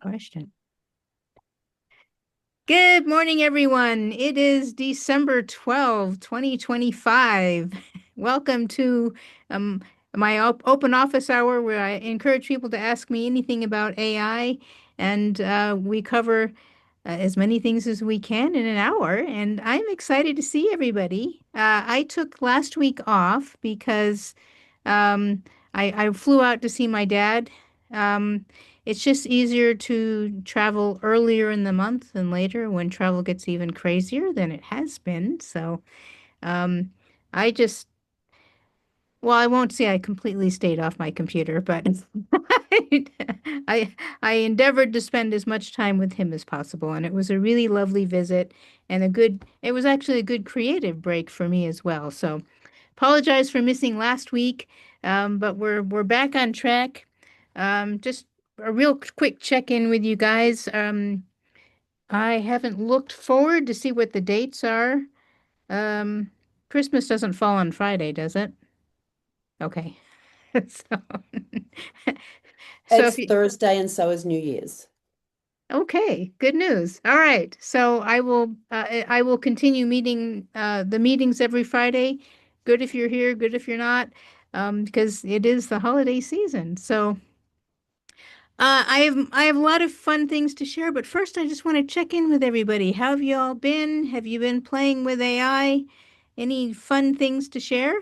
Question. Good morning, everyone. It is December 12th, 2025. Welcome to um, my open office hour where I encourage people to ask me anything about AI, and we cover as many things as we can in an hour. And I'm excited to see everybody. I took last week off because um, I flew out to see my dad. It's just easier to travel earlier in the month than later when travel gets even crazier than it has been. So, um, I just, well, I won't say I completely stayed off my computer, but I I endeavored to spend as much time with him as possible, and it was a really lovely visit and it was actually a good creative break for me as well. So, apologize for missing last week, but we're back on track. Just a real quick check-in with you guys. I haven't looked forward to see what the dates are. Um, Christmas doesn't fall on Friday, does it? Okay. So, so if It's you, Thursday and so is New Year's. okay, good news. All right. So I will continue meeting the meetings every Friday. Good if you're here, good if you're not, because it is the holiday season. So I have a lot of fun things to share, but first I just want to check in with everybody. How have you all been? Have you been playing with AI? Any fun things to share?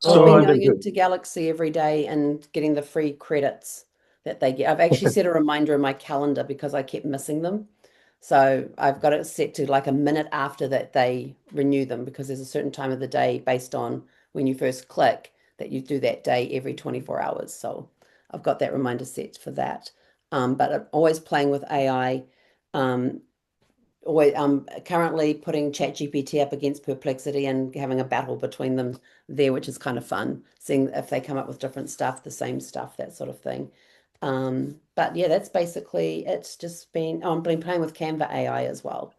I've So been I've going been good. into Galaxy every day and getting the free credits that they get. I've actually set a reminder in my calendar because I kept missing them. So I've got it set to like a minute after that they renew them because there's a certain time of the day based on when you first click that you do that day every 24 hours. So I've got that reminder set for that. But I'm always playing with AI. Um, Always, currently putting ChatGPT up against Perplexity and having a battle between them there, which is kind of fun, seeing if they come up with different stuff, the same stuff, that sort of thing. But yeah, that's basically it's just been I've been playing with Canva AI as well.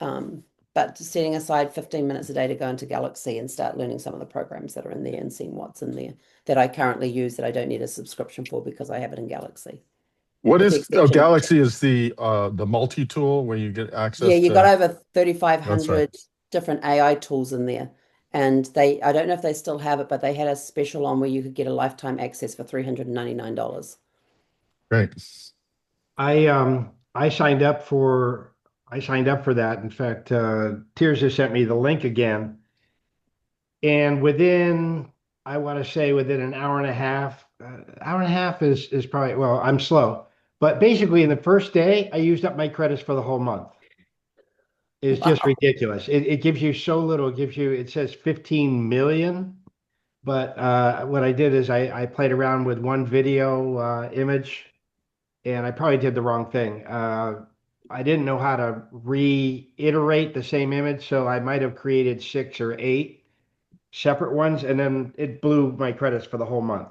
Um, but setting aside 15 minutes a day to go into Galaxy and start learning some of the programs that are in there and seeing what's in there that I currently use that I don't need a subscription for because I have it in Galaxy, What with the is exception of Galaxy is the multi-tool where you get yeah, access you got to over that's right. 3,500 different AI tools in there. And I don't know if they still have it, but they had a special on where you could get a lifetime access for $399. Great. I signed up for that. In fact, Terza sent me the link again, and within I want to say within an hour and a half is probably well, I'm slow, but basically in the first day I used up my credits for the whole month. It's just Wow. ridiculous. It gives you so little. It says 15 million. But what I did is I played around with one video image, and I probably did the wrong thing. I didn't know how to reiterate the same image, so I might have created six or eight separate ones, and then it blew my credits for the whole month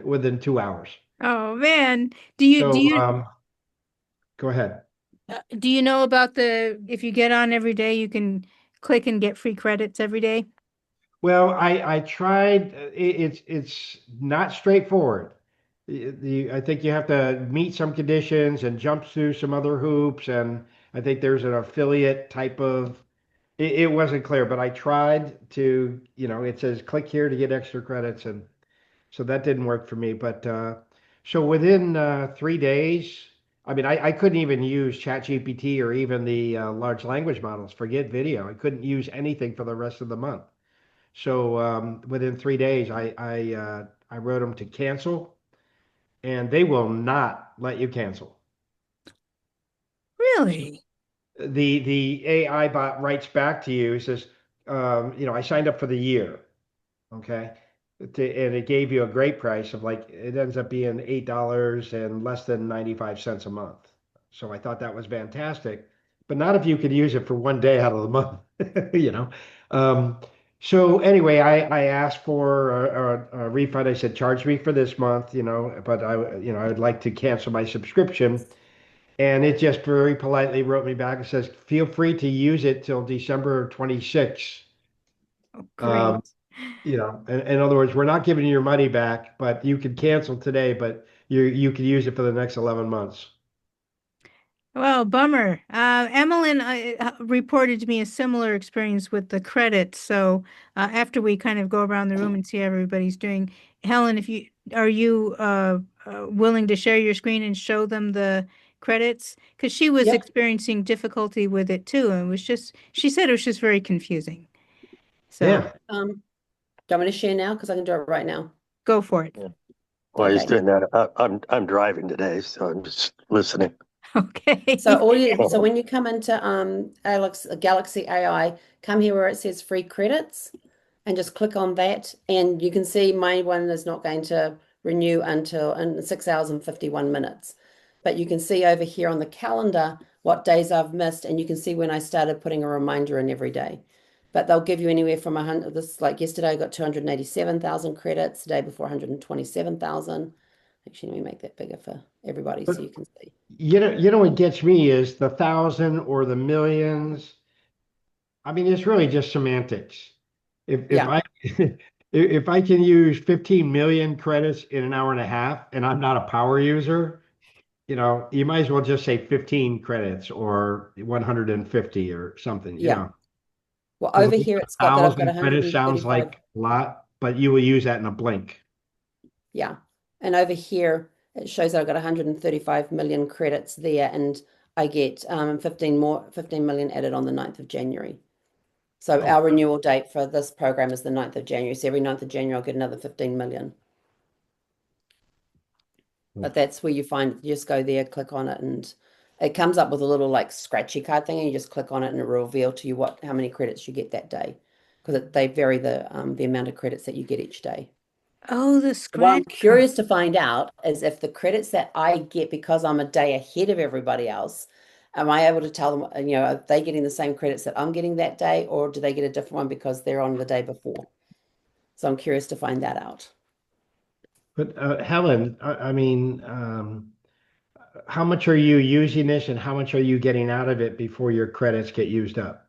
within 2 hours. Oh man, do you do So you go ahead. do you know about the if you get on every day, you can click and get free credits every day? Well, I tried. It's not straightforward. I think you have to meet some conditions and jump through some other hoops, and I think there's an affiliate type of. It wasn't clear, but I tried to. It says click here to get extra credits, and so that didn't work for me. But so within 3 days, I mean, I couldn't even use ChatGPT or even the large language models. Forget video. I couldn't use anything for the rest of the month. So within 3 days, I wrote them to cancel, and they will not let you cancel. So Really? the AI bot writes back to you, says, I signed up for the year, okay, and it gave you a great price of like it ends up being $8 and less than 95 cents a month. So I thought that was fantastic, but not if you could use it for one day out of the month, you know. Um, so anyway, I asked for a refund. I said, charge me for this month, but I'd like to cancel my subscription. And it just very politely wrote me back and says, feel free to use it till December 26th. Oh, Um, great. In other words, we're not giving you your money back, but you could cancel today, but you could use it for the next 11 months. Well, bummer. Emmeline reported to me a similar experience with the credits. So after we kind of go around the room and see how everybody's doing, Helen, if you are you willing to share your screen and show them the credits? Because she was Yep. experiencing difficulty with it too, and she said it was just very confusing. So Yeah. Do you want me to share now? Because I can do it right now. go for it. Yeah. While he's Okay. doing that, I'm driving today, so I'm just listening. Okay. So when you come into Galaxy AI, come here where it says free credits and just click on that. And you can see my one is not going to renew until in 6 hours and 51 minutes. But you can see over here on the calendar what days I've missed, and you can see when I started putting a reminder in every day. But they'll give you anywhere from 100, this like yesterday I got 287,000 credits, the day before 127,000. Actually, let me make that bigger for everybody so you can see. What gets me is the thousand or the millions. I mean, it's really just semantics. If Yeah. I if I can use 15 million credits in an hour and a half and I'm not a power user, you might as well just say 15 credits or 150 or something, Yeah. Well, because over a here it's got that I've got 1,000 credits sounds 135. like a lot, but you will use that in a blink. Yeah. And over here it shows that I've got 135 million credits there, and I get 15 million added on the 9th of January. So Oh, our renewal date for this program is the 9th of January. So every 9th of January I'll get another 15 million. But that's where you just go there, click on it, and it comes up with a little like scratchy card thing, and you just click on it and it will reveal to you how many credits you get that day, because they vary the amount of credits that you get each day. Oh, the What I'm scratch card. curious to find out is if the credits that I get because I'm a day ahead of everybody else, am I able to tell them, are they getting the same credits that I'm getting that day, or do they get a different one because they're on the day before? So I'm curious to find that out. but Helen, I mean, how much are you using this and how much are you getting out of it before your credits get used up?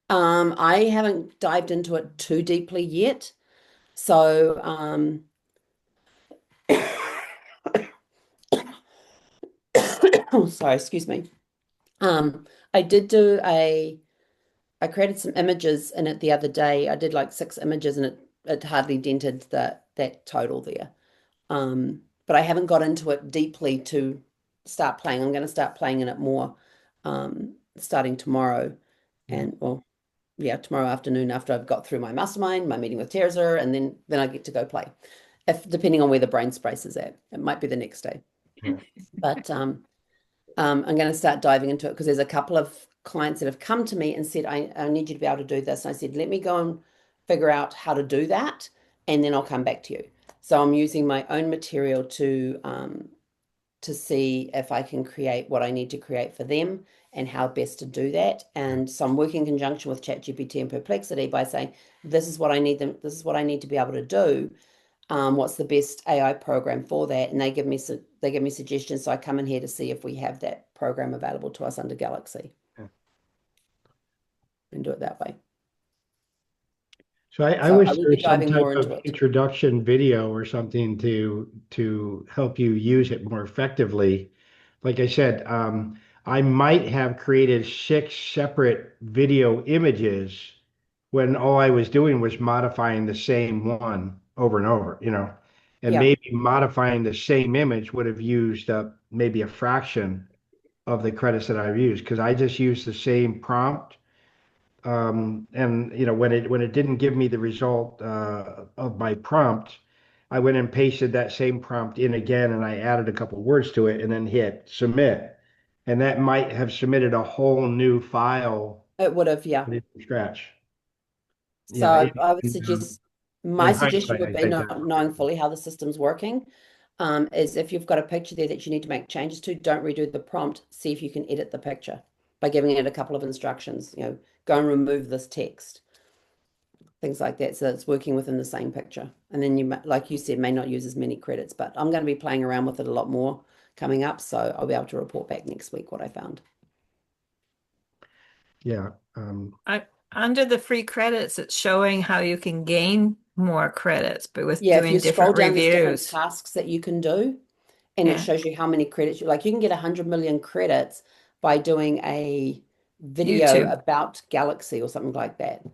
I haven't dived into it too deeply yet. So, oh, sorry, excuse me. I did I created some images in it the other day. I did like 6 images and it hardly dented that total there. But I haven't got into it deeply to start playing. I'm going to start playing in it more starting tomorrow. And well, yeah, tomorrow afternoon after I've got through my mastermind, my meeting with Terza, and then I get to go play. Depending on where the brain space is at. It might be the next day. Yeah. But I'm going to start diving into it because there's a couple of clients that have come to me and said, I need you to be able to do this. And I said, let me go and figure out how to do that, and then I'll come back to you. So I'm using my own material to see if I can create what I need to create for them and how best to do that. And so I'm working in conjunction with ChatGPT and Perplexity by saying, this is what I need to be able to do. What's the best AI program for that? And they give me suggestions. So I come in here to see if we have that program available to us under Galaxy and do it that way. So I So wish I will there be was some diving type more of into it. introduction video or something to help you use it more effectively. Like I said, I might have created 6 separate video images when all I was doing was modifying the same one over and over, and Yeah. maybe modifying the same image would have used up maybe a fraction of the credits that I've used because I just used the same prompt. And when it didn't give me the result of my prompt, I went and pasted that same prompt in again, and I added a couple words to it, and then hit submit, and that might have submitted a whole new file It would have, yeah. from scratch. So I would In, suggest, my in suggestion hindsight, would I be think that not knowing fully how the system's working, is if you've got a picture there that you need to make changes to, don't redo the prompt. See if you can edit the picture by giving it a couple of instructions, go and remove this text, things like that. So it's working within the same picture. And then you, like you said, may not use as many credits, but I'm going to be playing around with it a lot more coming up. So I'll be able to report back next week what I found. yeah. Under the free credits, it's showing how you can gain more credits, but with Yeah, if doing you scroll different down, there's different reviews. tasks that you can do, and it Yeah. shows you how many credits like you can get 100 million credits by doing a video YouTube. about Galaxy or something like that.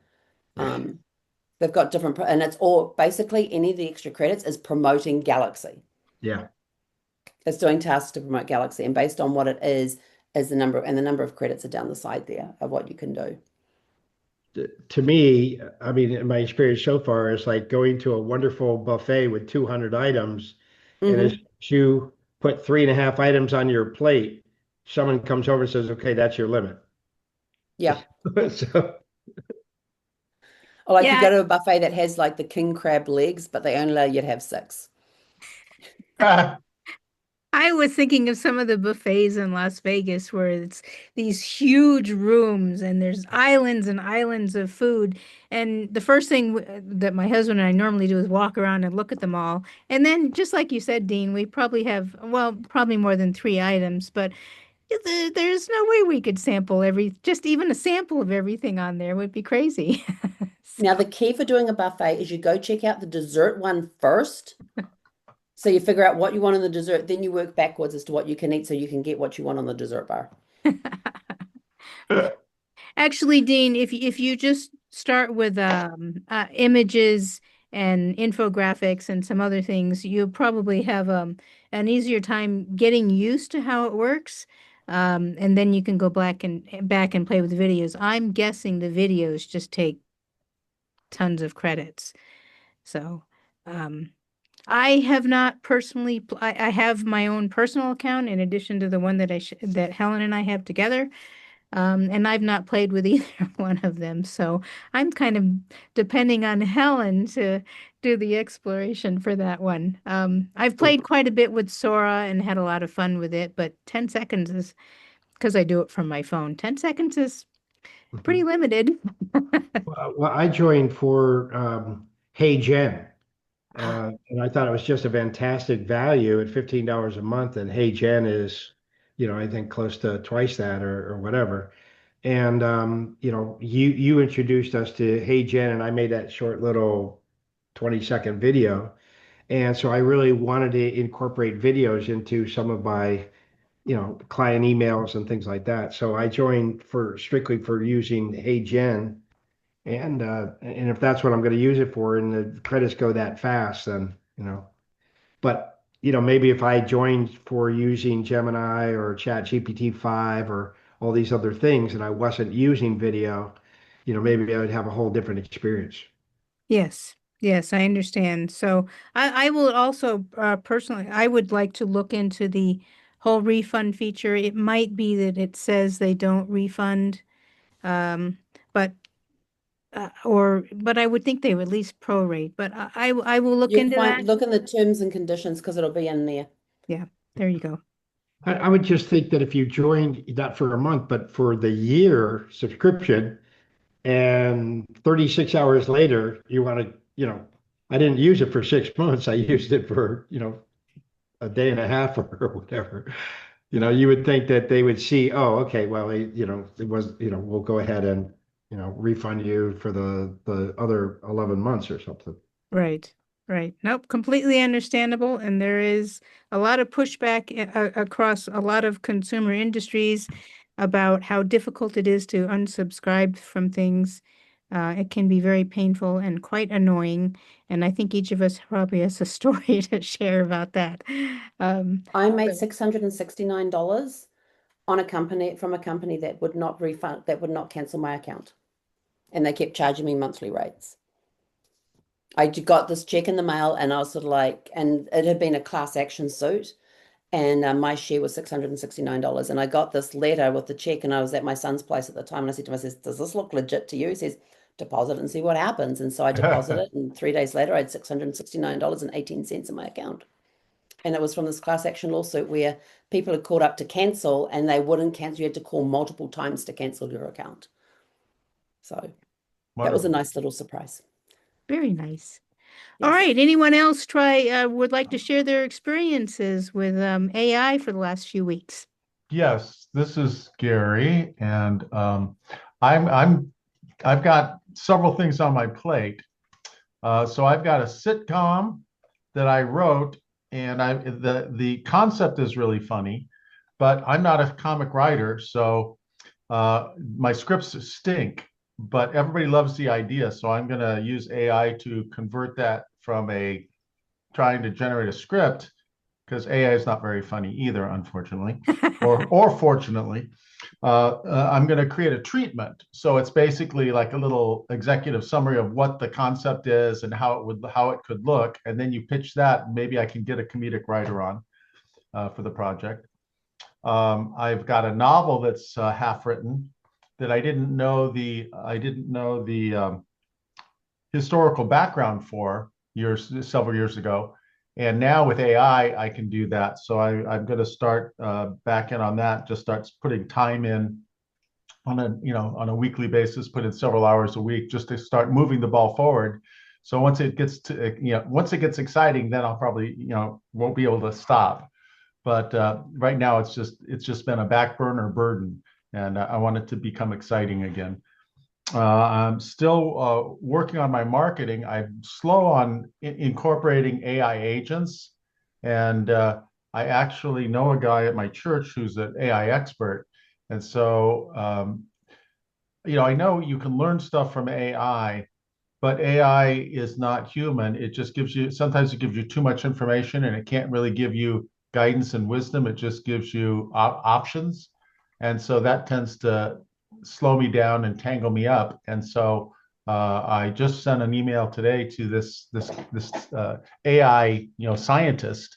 They've got different, and it's all basically any of the extra credits is promoting Galaxy. Yeah. It's doing tasks to promote Galaxy, and based on what it is the number, and the number of credits are down the side there of what you can do. To me, I mean, in my experience so far, it's like going to a wonderful buffet with 200 items, and as Mm-hmm. you put 3.5 items on your plate, someone comes over and says, "Okay, that's your limit." Yeah. So, Or like you Yeah, go to a buffet that has like the king crab legs, but they only allow you to have 6. I was thinking of some of the buffets in Las Vegas where it's these huge rooms and there's islands and islands of food. And the first thing that my husband and I normally do is walk around and look at them all. And then, just like you said, Dean, we probably have, well, probably more than 3 items, but there's no way we could sample just even a sample of everything on there would be crazy. Now, the key for doing a buffet is you go check out the dessert one first. So you figure out what you want on the dessert, then you work backwards as to what you can eat so you can get what you want on the dessert bar. Actually, Dean, if you just start with images and infographics and some other things, you'll probably have an easier time getting used to how it works. And then you can go back and play with the videos. I'm guessing the videos just take tons of credits. So, um, I have not personally. I have my own personal account in addition to the one that Helen and I have together. And I've not played with either one of them, so I'm kind of depending on Helen to do the exploration for that one. I've played quite a bit with Sora and had a lot of fun with it, but 10 seconds is because I do it from my phone. 10 seconds is pretty limited. well, I joined for Hey Gen. And I thought it was just a fantastic value at $15 a month. And Hey Gen is, I think close to twice that or whatever. And you introduced us to Hey Gen, and I made that short little 20-second video. And so I really wanted to incorporate videos into some of my, client emails and things like that. So I joined for strictly for using Hey Gen. And if that's what I'm going to use it for, and the credits go that fast, then But maybe if I joined for using Gemini or ChatGPT 5 or all these other things, and I wasn't using video, maybe I would have a whole different experience. Yes, yes, I understand. So I will also personally, I would like to look into the whole refund feature. It might be that it says they don't refund, um, but but I would think they would at least prorate. But I will look You'll into that. look in the terms and conditions because it'll be in there. Yeah, there you go. I would just think that if you joined not for a month, but for the year subscription, and 36 hours later, you want to, I didn't use it for 6 months. I used it for, a day and a half or whatever. You would think that they would see, oh, okay, well, it was, we'll go ahead and, refund you for the other 11 months or something. Right, right. Nope, completely understandable. And there is a lot of pushback across a lot of consumer industries about how difficult it is to unsubscribe from things. It can be very painful and quite annoying. And I think each of us probably has a story to share about that. I made So- $669 on from a company that would not refund, that would not cancel my account. And they kept charging me monthly rates. I got this check in the mail, and I was sort of like, and it had been a class action suit, and my share was $669. And I got this letter with the check, and I was at my son's place at the time, and I said to him, I says, "Does this look legit to you?" He says, "Deposit it and see what happens." And so I deposited it, and 3 days later, I had $669.18 in my account. And it was from this class action lawsuit where people had called up to cancel, and they wouldn't cancel. You had to call multiple times to cancel your account. So that was a nice little surprise. Very nice. All Yes. right. Anyone else would like to share their experiences with AI for the last few weeks? Yes, this is Gary, and I'm I've got several things on my plate. So I've got a sitcom that I wrote, and the concept is really funny, but I'm not a comic writer, so my scripts stink. But everybody loves the idea, so I'm going to use AI to convert that from a trying to generate a script, because AI is not very funny either, unfortunately, or fortunately. I'm going to create a treatment. So it's basically like a little executive summary of what the concept is and how it could look, and then you pitch that. And maybe I can get a comedic writer on for the project. I've got a novel that's half written that I didn't know the historical background for several years ago. And now with AI, I can do that. So I'm going to start back in on that. Just start putting time in on a weekly basis, put in several hours a week just to start moving the ball forward. So once it gets exciting, then I'll probably won't be able to stop. But right now it's just been a back burner burden, and I want it to become exciting again. I'm still working on my marketing. I'm slow on incorporating AI agents, and I actually know a guy at my church who's an AI expert, and so I know you can learn stuff from AI, but AI is not human. It just sometimes it gives you too much information, and it can't really give you guidance and wisdom. It just gives you options, and so that tends to slow me down and tangle me up. And so I just sent an email today to this AI scientist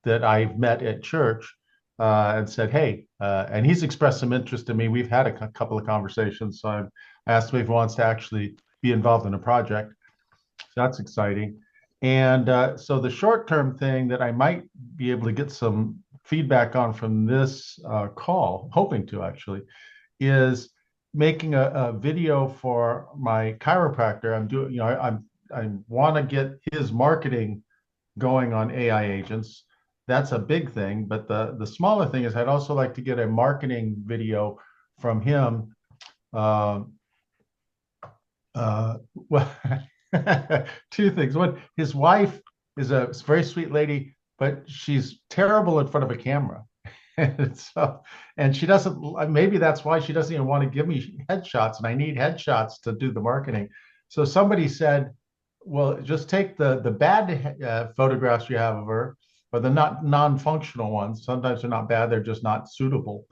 that I've met at church, and said, hey, and he's expressed some interest in me. We've had a couple of conversations, so I asked him if he wants to actually be involved in a project. So that's exciting. And so the short-term thing that I might be able to get some feedback on from this call, hoping to actually, is making a video for my chiropractor. I want to get his marketing going on AI agents. That's a big thing. But the smaller thing is I'd also like to get a marketing video from him. Well, two things. One, his wife is a very sweet lady, but she's terrible in front of a camera. And she doesn't, maybe that's why she doesn't even want to give me headshots, and I need headshots to do the marketing. So somebody said, well, just take the bad photographs you have of her, or the not non-functional ones. Sometimes they're not bad, they're just not suitable.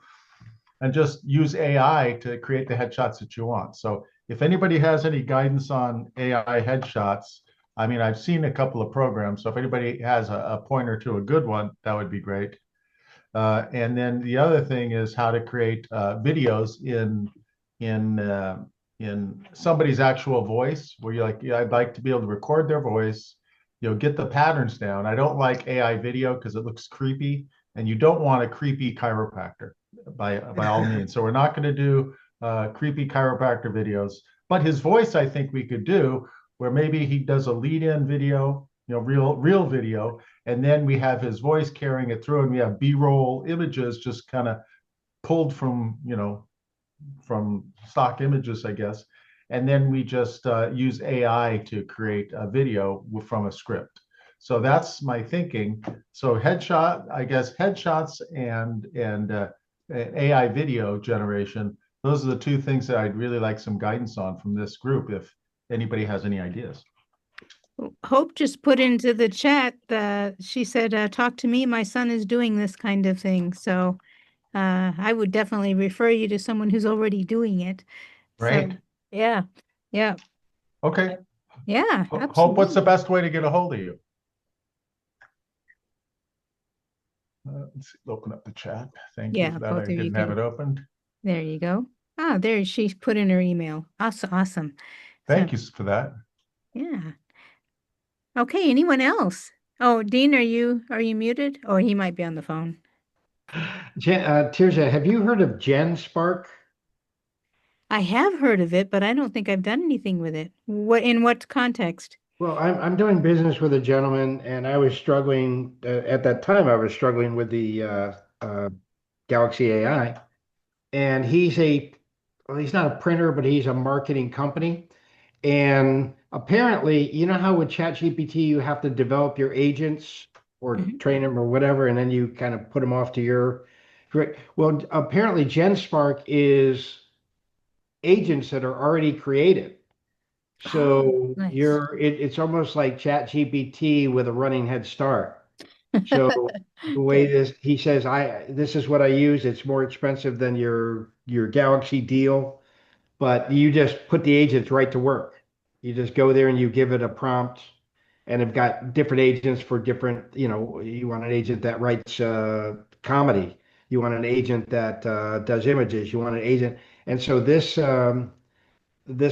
And just use AI to create the headshots that you want. So if anybody has any guidance on AI headshots, I mean, I've seen a couple of programs. So if anybody has a pointer to a good one, that would be great. And then the other thing is how to create videos in somebody's actual voice, where you're like, yeah, I'd like to be able to record their voice, get the patterns down. I don't like AI video because it looks creepy, and you don't want a creepy chiropractor by all means. So we're not going to do creepy chiropractor videos, but his voice, I think we could do, where maybe he does a lead-in video, real video, and then we have his voice carrying it through, and we have B-roll images just kind of pulled from stock images, I guess. And then we just use AI to create a video from a script. So that's my thinking. So headshots and AI video generation. Those are the two things that I'd really like some guidance on from this group, if anybody has any ideas. Hope just put into the chat that she said, talk to me. My son is doing this kind of thing. So I would definitely refer you to someone who's already doing it. Right. So, yeah. Yeah. Okay. Yeah. Hope, what's the best way to get a hold of you? Let's open up the chat. Thank you for that. I didn't have it opened. There you go. Ah, there she's put in her email. Awesome. Thank you for that. Yeah. Okay, anyone else? Oh, Dean, are you muted? Oh, he might be on the phone. Terza, have you heard of GenSpark? I have heard of it, but I don't think I've done anything with it. In what context? Well, I'm doing business with a gentleman, and I was struggling at that time. I was struggling with the Galaxy AI, and he's not a printer, but he's a marketing company. And apparently, you know how with ChatGPT you have to develop your agents or Mhm. train them or whatever, and then you kind of put them off to your. Well, apparently GenSpark is agents that are already created. Oh, So nice. it's almost like ChatGPT with a running head start. So the way Okay. this he says, this is what I use. It's more expensive than your Galaxy deal, but you just put the agents right to work. You just go there and you give it a prompt, and have got different agents for different, you want an agent that writes comedy. You want an agent that does images. You want an agent. And so this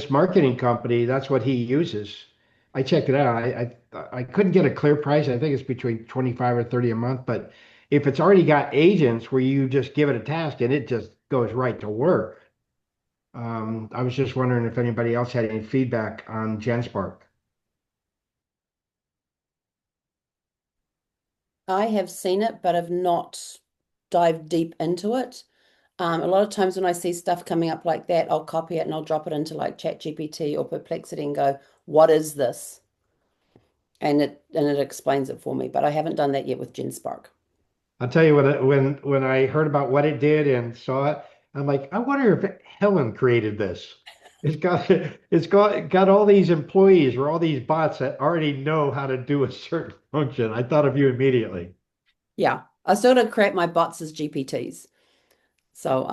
marketing company, that's what he uses. I checked it out. I couldn't get a clear price. I think it's between 25 or 30 a month, but if it's already got agents where you just give it a task and it just goes right to work. I was just wondering if anybody else had any feedback on GenSpark. I have seen it, but have not dived deep into it. A lot of times when I see stuff coming up like that, I'll copy it and I'll drop it into like ChatGPT or Perplexity and go, "What is this?" And it explains it for me. But I haven't done that yet with GenSpark. I'll tell you what, when I heard about what it did and saw it, I'm like, I wonder if Helen created this. It's got all these employees or all these bots that already know how to do a certain function. I thought of you immediately. Yeah, I still got to create my bots as GPTs. So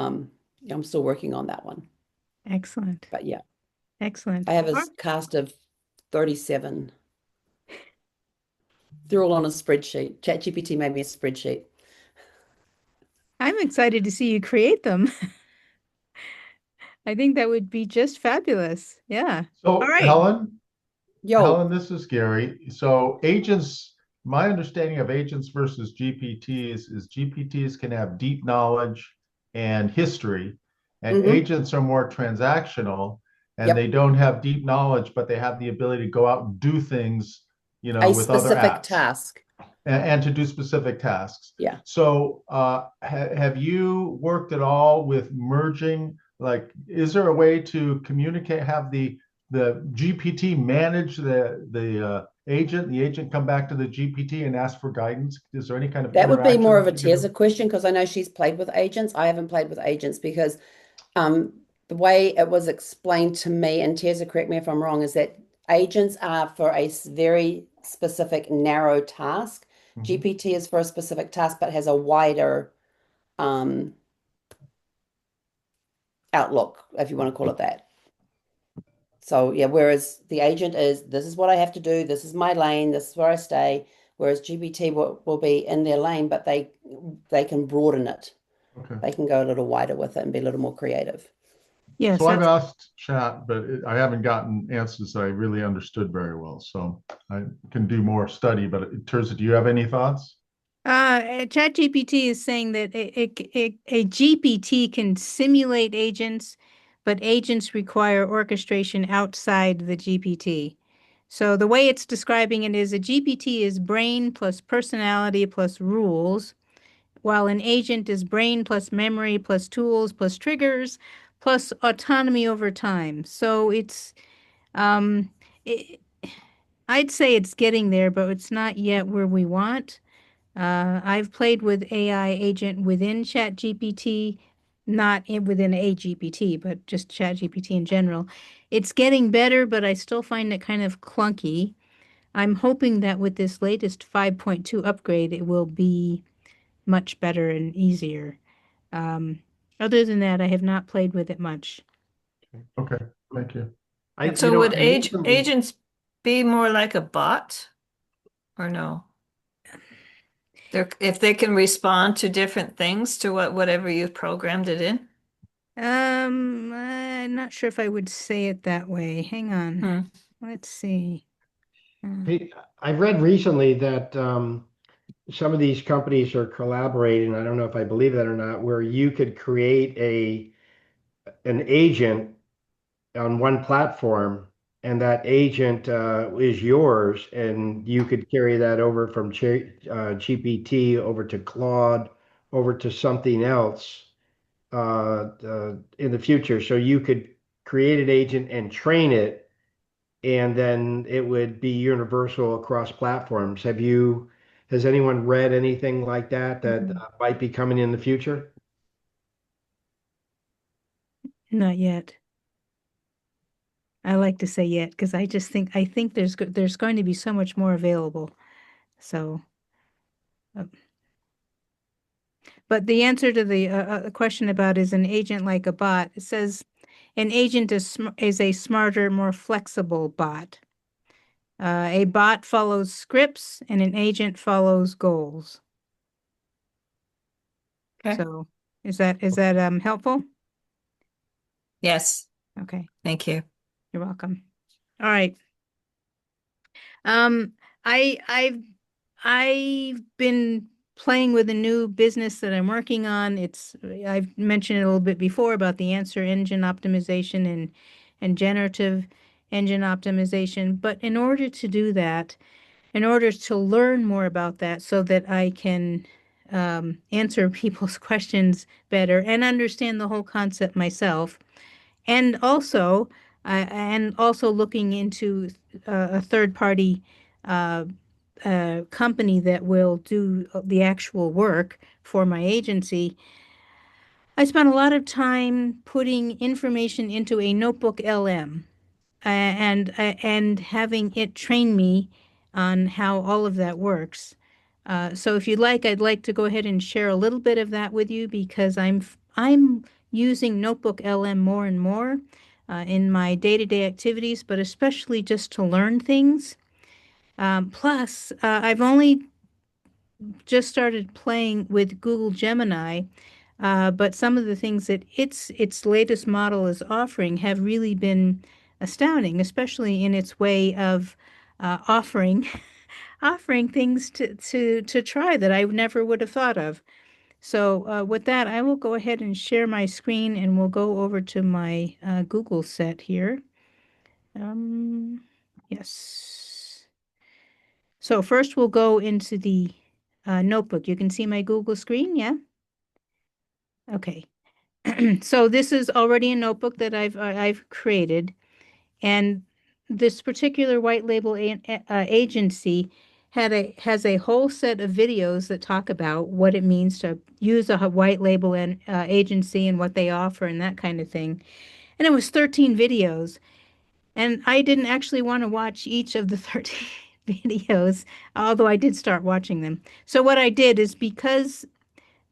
yeah, I'm still working on that one. Excellent. But yeah, Excellent. I have a All cast of 37. They're all on a spreadsheet. ChatGPT made me a spreadsheet. I'm excited to see you create them. I think that would be just fabulous. Yeah. All So, right. Yo, Helen, this is Gary. So, agents, my understanding of agents versus GPTs is GPTs can have deep knowledge and history, and hmm agents are more transactional and they yep, don't have deep knowledge, but they have the ability to go out and do things, a with other specific apps task. and to do specific tasks. Yeah. So, have you worked at all with merging? Like, is there a way to communicate, have the GPT manage the agent, the agent come back to the GPT and ask for guidance? Is there any kind of That would be interaction more of that a you can do? Terza question because I know she's played with agents. I haven't played with agents because um, the way it was explained to me, and Terza, correct me if I'm wrong, is that agents are for a very specific narrow task. Mhm. GPT is for a specific task, but has a wider um, outlook, if you want to call it that. So yeah, whereas the agent is, this is what I have to do, this is my lane, this is where I stay. Whereas GPT will be in their lane, but they can broaden it. Okay. They can go a little wider with it and be a little more creative. Yes, So I've that's asked chat, but I haven't gotten answers that I really understood very well. So I can do more study. But Terza, do you have any thoughts? ChatGPT is saying that a GPT can simulate agents, but agents require orchestration outside the GPT. So the way it's describing it is a GPT is brain plus personality plus rules, while an agent is brain plus memory plus tools plus triggers plus autonomy over time. So um, it, I'd say it's getting there, but it's not yet where we want. I've played with AI agent within ChatGPT, within a GPT, but just ChatGPT in general. It's getting better, but I still find it kind of clunky. I'm hoping that with this latest 5.2 upgrade, it will be much better and easier. Um, Other than that, I have not played with it much. Okay, thank you. I, Yep. you So know, would I recently, agents be more like a bot or no? If they can respond to different things to whatever you've programmed it in? I'm not sure if I would say it that way. Hang on. Hmm. Let's see. I read recently that some of these companies are collaborating. I don't know if I believe that or not, where you could create an agent on one platform, and that agent is yours, and you could carry that over from GPT over to Claude, over to something else in the future. So you could create an agent and train it, and then it would be universal across platforms. Has anyone read anything like that might be coming in the future? Not yet. I like to say yet because I think there's going to be so much more available. So, uh, but the answer to the question about is an agent like a bot? It says an agent is a smarter, more flexible bot. A bot follows scripts and an agent follows goals. Okay. So is that helpful? Yes. Okay, Thank you. you're welcome. All right. Um, I've been playing with a new business that I'm working on. I've mentioned it a little bit before about the answer engine optimization and generative engine optimization. But in order to do that, in order to learn more about that so that I can answer people's questions better and understand the whole concept myself, and also looking into a third party uh, company that will do the actual work for my agency. I spent a lot of time putting information into a notebook LM and having it train me on how all of that works. So if you'd like, I'd like to go ahead and share a little bit of that with you because I'm using Notebook LM more and more in my day-to-day activities, but especially just to learn things. Plus, I've only just started playing with Google Gemini, but some of the things that its latest model is offering have really been astounding, especially in its way of offering offering things to try that I never would have thought of. So with that, I will go ahead and share my screen, and we'll go over to my Google set here. Um, yes. So first, we'll go into the notebook. You can see my Google screen, yeah? Okay. So this is already a notebook that I've created, and this particular white label agency has a whole set of videos that talk about what it means to use a white label agency and what they offer and that kind of thing. And it was 13 videos, and I didn't actually want to watch each of the 13 videos, although I did start watching them. So what I did is because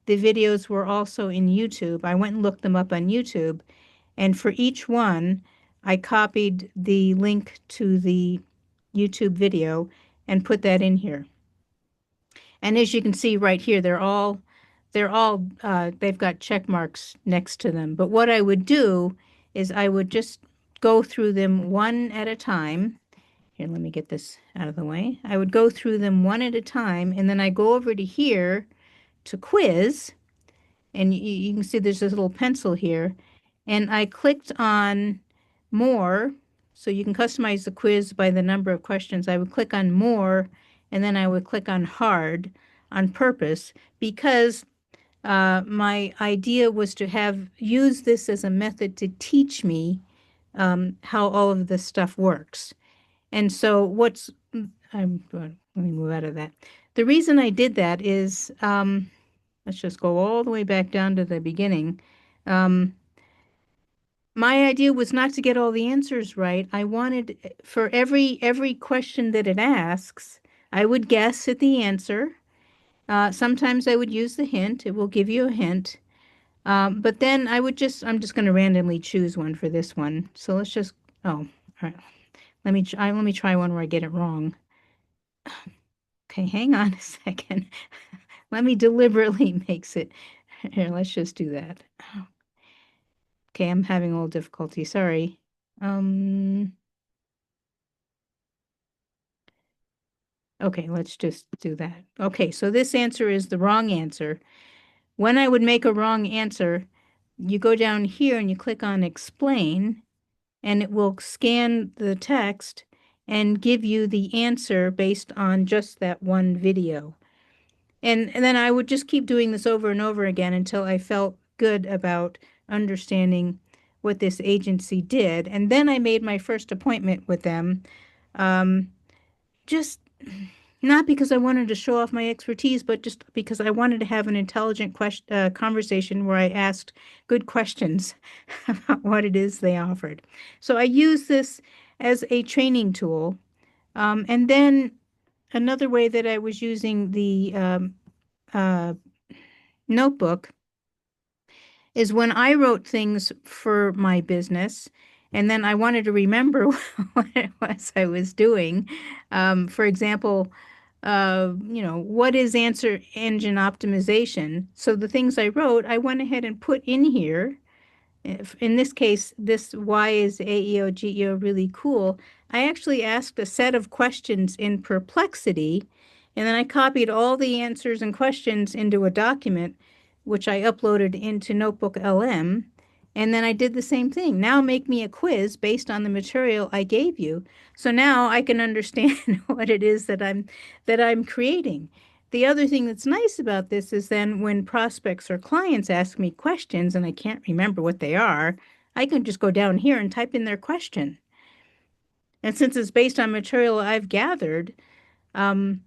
the videos were also in YouTube, I went and looked them up on YouTube, and for each one, I copied the link to the YouTube video and put that in here. And as you can see right here, they've got check marks next to them. But what I would do is I would just go through them one at a time. Here, let me get this out of the way. I would go through them one at a time, and then I go over to here to quiz, and you can see there's this little pencil here, and I clicked on more, so you can customize the quiz by the number of questions. I would click on more, and then I would click on hard on purpose because my idea was to use this as a method to teach me how all of this stuff works. And so let me move out of that. The reason I did that is, let's just go all the way back down to the beginning. My idea was not to get all the answers right. I wanted for every question that it asks, I would guess at the answer. Sometimes I would use the hint. It will give you a hint. But then I'm just going to randomly choose one for this one. So let's just, oh, all right. Let me try one where I get it wrong. Okay, hang on a second. Let me deliberately makes it. Here, let's just do that. Okay, I'm having a little difficulty. Sorry. Okay, let's just do that. Okay, so this answer is the wrong answer. When I would make a wrong answer, you go down here and you click on explain, and it will scan the text and give you the answer based on just that one video. And then I would just keep doing this over and over again until I felt good about understanding what this agency did. And then I made my first appointment with them. Um, just not because I wanted to show off my expertise, but just because I wanted to have an intelligent conversation where I asked good questions about what it is they offered. So I use this as a training tool. And then another way that I was using the uh, notebook is when I wrote things for my business, and then I wanted to remember what it was I was doing. For example, what is answer engine optimization? So the things I wrote, I went ahead and put in here. In this case, this why is AEO GEO really cool? I actually asked a set of questions in Perplexity, and then I copied all the answers and questions into a document, which I uploaded into NotebookLM. And then I did the same thing. Now make me a quiz based on the material I gave you. So now I can understand what it is that I'm creating. The other thing that's nice about this is then when prospects or clients ask me questions and I can't remember what they are, I can just go down here and type in their question. And since it's based on material I've gathered, um,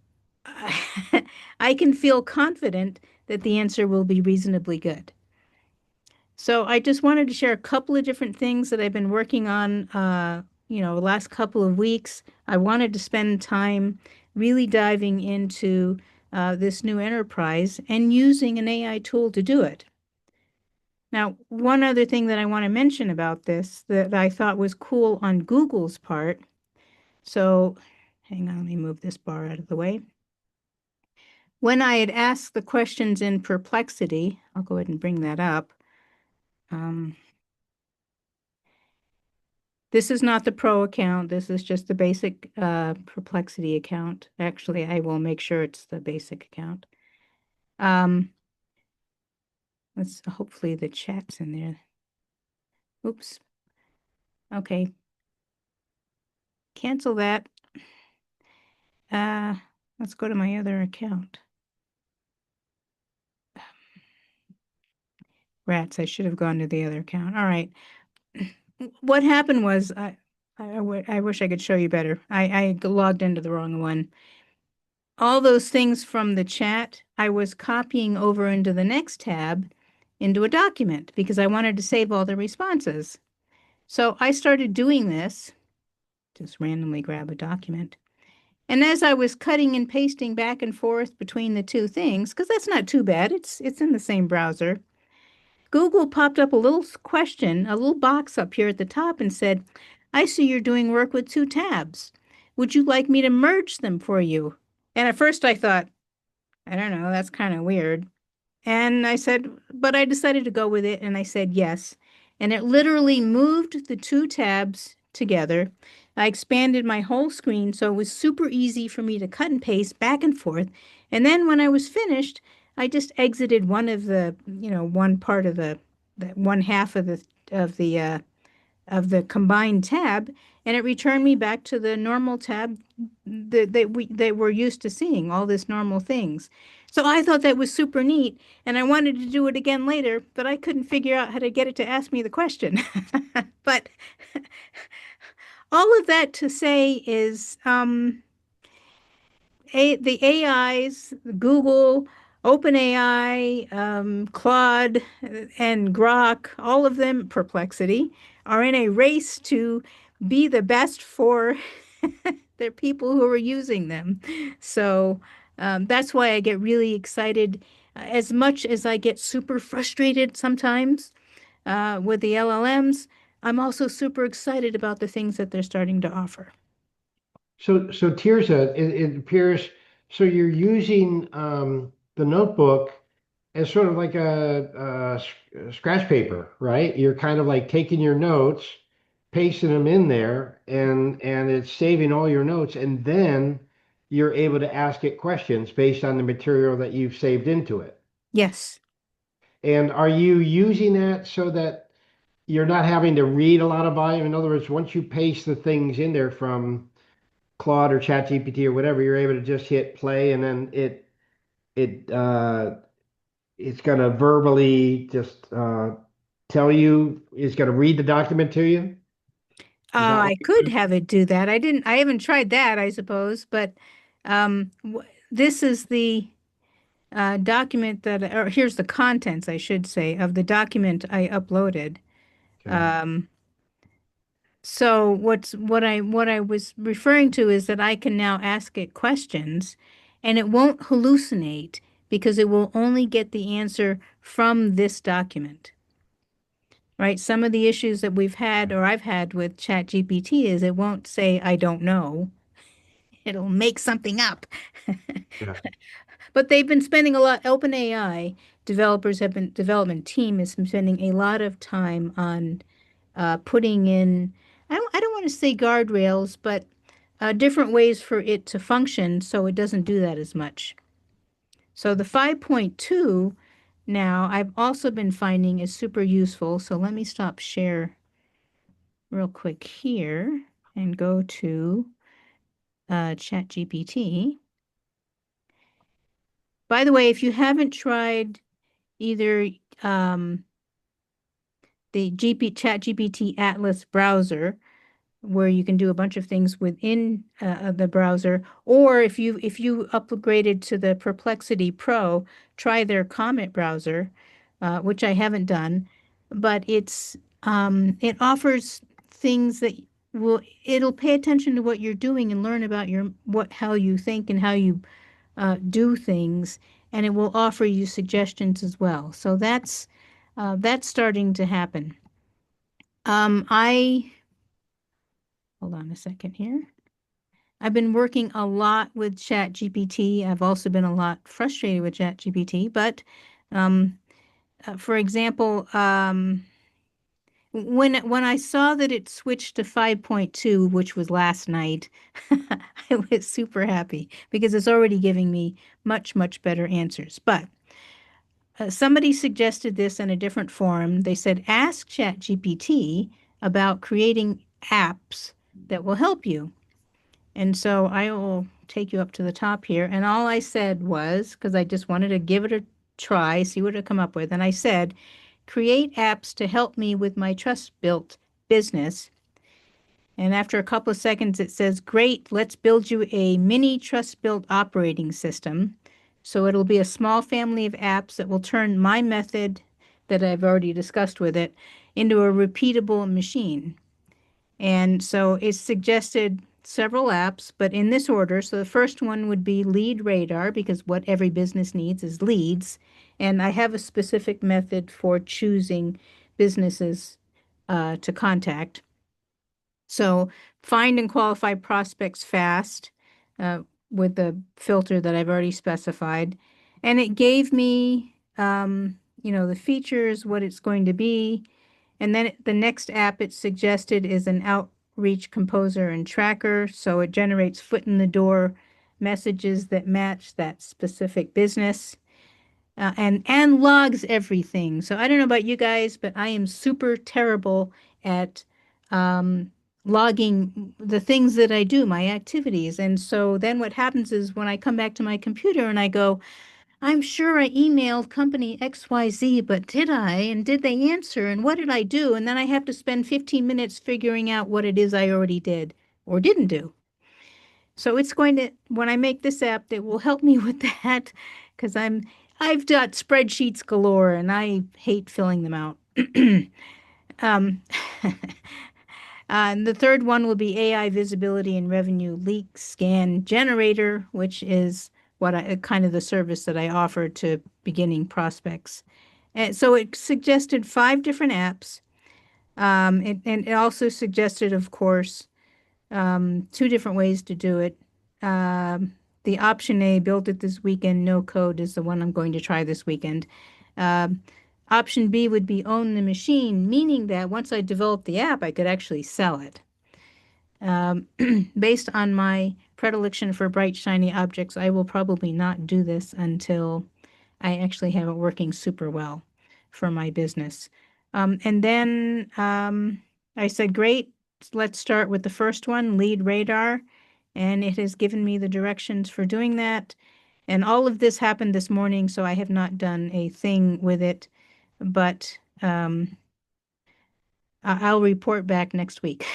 I can feel confident that the answer will be reasonably good. So I just wanted to share a couple of different things that I've been working on, the last couple of weeks. I wanted to spend time really diving into this new enterprise and using an AI tool to do it. Now, one other thing that I want to mention about this that I thought was cool on Google's part. So hang on, let me move this bar out of the way. When I had asked the questions in Perplexity, I'll go ahead and bring that up. This is not the pro account. This is just the basic Perplexity account. Actually, I will make sure it's the basic account. Let's hopefully the chat's in there. Oops. Okay. Cancel that. Let's go to my other account. Rats, I should have gone to the other account. All right. What happened was I wish I could show you better. I logged into the wrong one. All those things from the chat, I was copying over into the next tab into a document because I wanted to save all the responses. So I started doing this, just randomly grab a document. And as I was cutting and pasting back and forth between the two things, because that's not too bad, it's in the same browser, Google popped up a little question, a little box up here at the top and said, I see you're doing work with two tabs. Would you like me to merge them for you? And at first I thought, I don't know, that's kind of weird. And I said, but I decided to go with it and I said yes. And it literally moved the two tabs together. I expanded my whole screen so it was super easy for me to cut and paste back and forth. And then when I was finished, I just exited one of the, one part of the one half of the combined tab, and it returned me back to the normal tab that we're used to seeing, all this normal things. So I thought that was super neat, and I wanted to do it again later, but I couldn't figure out how to get it to ask me the question. But all of that to say is the AIs, Google, OpenAI, Claude, and Grok, all of them, Perplexity, are in a race to be the best for the people who are using them. So that's why I get really excited. As much as I get super frustrated sometimes with the LLMs, I'm also super excited about the things that they're starting to offer. So Tirza, it appears, so you're using the notebook as sort of like a scratch paper, right? You're kind of like taking your notes, pasting them in there, and it's saving all your notes, and then you're able to ask it questions based on the material that you've saved into it. Yes. And are you using that so that you're not having to read a lot of volume? In other words, once you paste the things in there from Claude or ChatGPT or whatever, you're able to just hit play and then it's gonna verbally just tell you it's going to read the document to you? Is that what I could have it do that. I haven't tried that, I suppose, but this is the document or here's the contents, I should say, of the document I uploaded. okay. So what I was referring to is that I can now ask it questions and it won't hallucinate because it will only get the answer from this document. Right? Some of the issues that we've had or I've had with ChatGPT is it won't say I don't know. It'll make something up. Yeah. But they've been spending a lot, OpenAI development team has been spending a lot of time on putting in, I don't want to say guardrails, but different ways for it to function so it doesn't do that as much. So the 5.2 now I've also been finding is super useful. So let me stop share real quick here and go to ChatGPT. By the way, if you haven't tried either the ChatGPT Atlas browser, where you can do a bunch of things within the browser, or if you upgraded to the Perplexity Pro, try their Comet browser, which I haven't done, but it offers things that it'll pay attention to what you're doing and learn about how you think and how you do things, and it will offer you suggestions as well. So that's starting to happen. I hold on a second here. I've been working a lot with ChatGPT. I've also been a lot frustrated with ChatGPT, but for example, when I saw that it switched to 5.2, which was last night, I was super happy because it's already giving me much, much better answers. But somebody suggested this in a different forum. They said, ask ChatGPT about creating apps that will help you. And so I will take you up to the top here. And all I said was, because I just wanted to give it a try, see what it come up with. And I said, create apps to help me with my trust built business. And after a couple of seconds, it says, great, let's build you a mini trust built operating system. So it'll be a small family of apps that will turn my method that I've already discussed with it into a repeatable machine. And so it suggested several apps, but in this order. So the first one would be Lead Radar, because what every business needs is leads. And I have a specific method for choosing businesses to contact. So find and qualify prospects fast with the filter that I've already specified. And it gave me, the features, what it's going to be. And then the next app it suggested is an outreach composer and tracker. So it generates foot in the door messages that match that specific business and logs everything. So I don't know about you guys, but I am super terrible at logging the things that I do, my activities. And so then what happens is when I come back to my computer and I go, I'm sure I emailed company XYZ, but did I? And did they answer? And what did I do? And then I have to spend 15 minutes figuring out what it is I already did or didn't do. So it's going to, when I make this app, it will help me with that because I've got spreadsheets galore and I hate filling them out. Um, and the third one will be AI visibility and revenue leak scan generator, which is kind of the service that I offer to beginning prospects. And so it suggested 5 different apps. And it also suggested, of course, 2 different ways to do it. The option A, build it this weekend, no code, is the one I'm going to try this weekend. Option B would be own the machine, meaning that once I develop the app, I could actually sell it. Based on my predilection for bright, shiny objects, I will probably not do this until I actually have it working super well for my business. And then I said, great, let's start with the first one, Lead Radar. And it has given me the directions for doing that. And all of this happened this morning, so I have not done a thing with it. But I'll report back next week.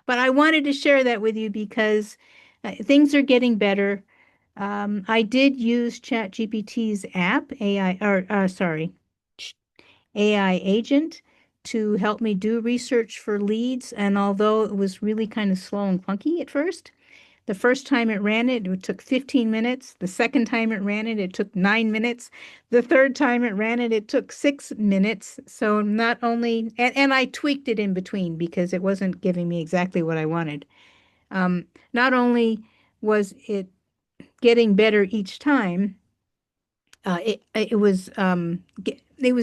But I wanted to share that with you because things are getting better. I did use ChatGPT's app, AI agent, to help me do research for leads. And although it was really kind of slow and clunky at first, the first time it ran it, it took 15 minutes. The second time it ran it, it took 9 minutes. The third time it ran it, it took 6 minutes. So not only, and I tweaked it in between because it wasn't giving me exactly what I wanted. Not only was it getting better each time, it was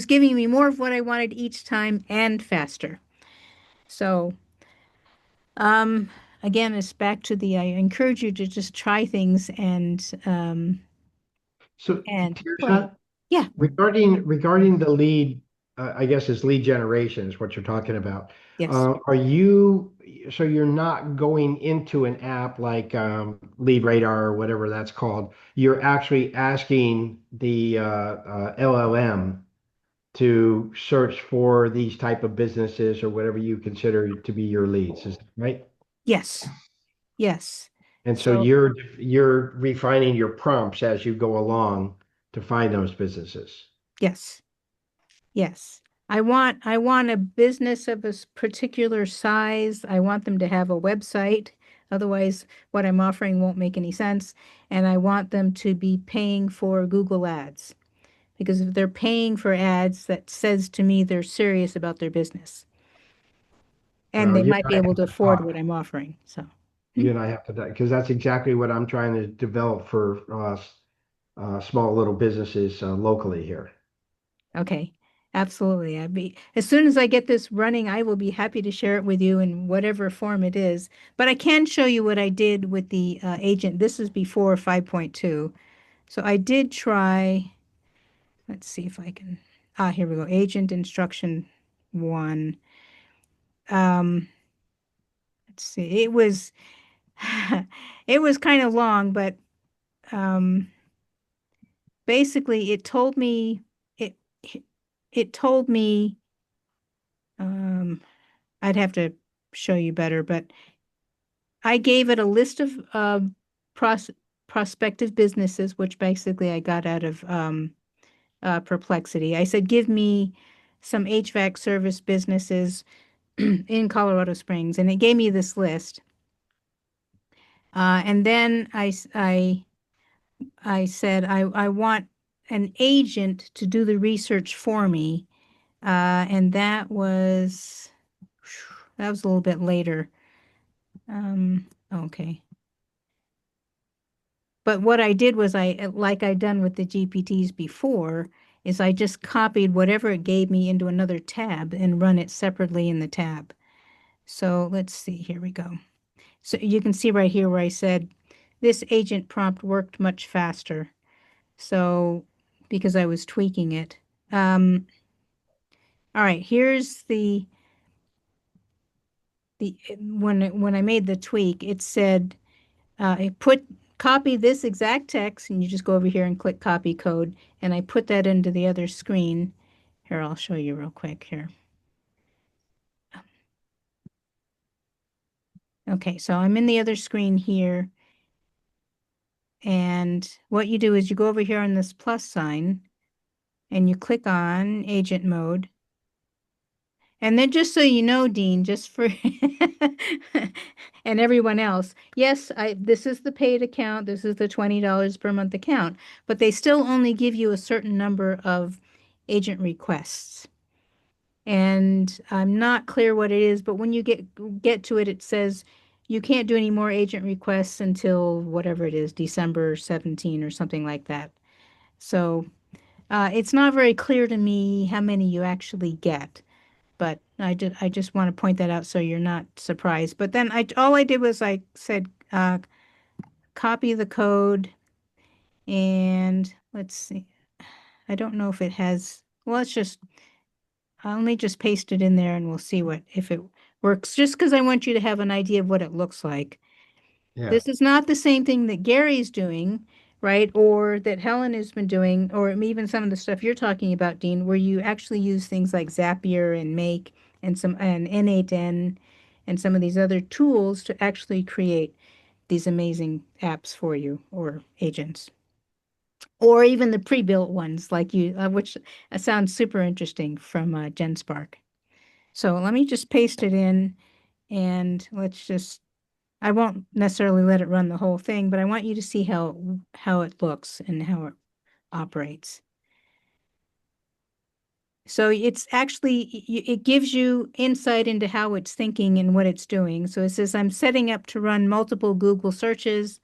giving me more of what I wanted each time and faster. So again, it's back to I encourage you to just try things So, and go ahead. Tirza, Yeah, regarding the lead, I guess it's lead generation is what you're talking about. yes, So you're not going into an app like Lead Radar or whatever that's called. You're actually asking the LLM to search for these type of businesses or whatever you consider to be your leads, is that right? yes, yes. And so So you're refining your prompts as you go along to find those businesses. yes, yes. I want a business of a particular size. I want them to have a website. Otherwise, what I'm offering won't make any sense. And I want them to be paying for Google Ads. Because if they're paying for ads, that says to me they're serious about their business. And Well, they you might and be I able have to to afford talk. what I'm offering. So, You and I have to, because that's exactly what I'm trying to develop for small little businesses locally here. okay. Absolutely. As soon as I get this running, I will be happy to share it with you in whatever form it is. But I can show you what I did with the agent. This is before 5.2. So I did try, let's see if I can, here we go. Agent instruction one. Um, let's see. It was kind of long, but um, basically it it told me um, I'd have to show you better, but I gave it a list of pros prospective businesses, which basically I got out of Perplexity. I said, give me some HVAC service businesses in Colorado Springs, and it gave me this list. And then I said I want an agent to do the research for me, and that was a little bit later. Okay. But what I did was like I'd done with the GPTs before, is I just copied whatever it gave me into another tab and run it separately in the tab. So let's see, here we go. So you can see right here where I said this agent prompt worked much faster. So because I was tweaking it. All right, here's the when I made the tweak, it said I copy this exact text, and you just go over here and click copy code, and I put that into the other screen. Here, I'll show you real quick here. Okay, so I'm in the other screen here, and what you do is you go over here on this plus sign, and you click on agent mode. And then just so you know, Dean, just for and everyone else, yes, this is the paid account. This is the $20 per month account, but they still only give you a certain number of agent requests. And I'm not clear what it is, but when you get to it, it says you can't do any more agent requests until whatever it is, December 17 or something like that. So it's not very clear to me how many you actually get. But I just want to point that out so you're not surprised. But then all I did was I said copy the code, and let's see. I don't know if it has. Well, let me just paste it in there, and we'll see if it works. Just because I want you to have an idea of what it looks like. Yeah. This is not the same thing that Gary's doing, right? Or that Helen has been doing, or even some of the stuff you're talking about, Dean, where you actually use things like Zapier and Make and N8N and some of these other tools to actually create these amazing apps for you or agents. Or even the pre-built ones like you, which sounds super interesting from GenSpark. So let me just paste it in and I won't necessarily let it run the whole thing, but I want you to see how it looks and how it operates. So it's actually, it gives you insight into how it's thinking and what it's doing. So it says, I'm setting up to run multiple Google searches,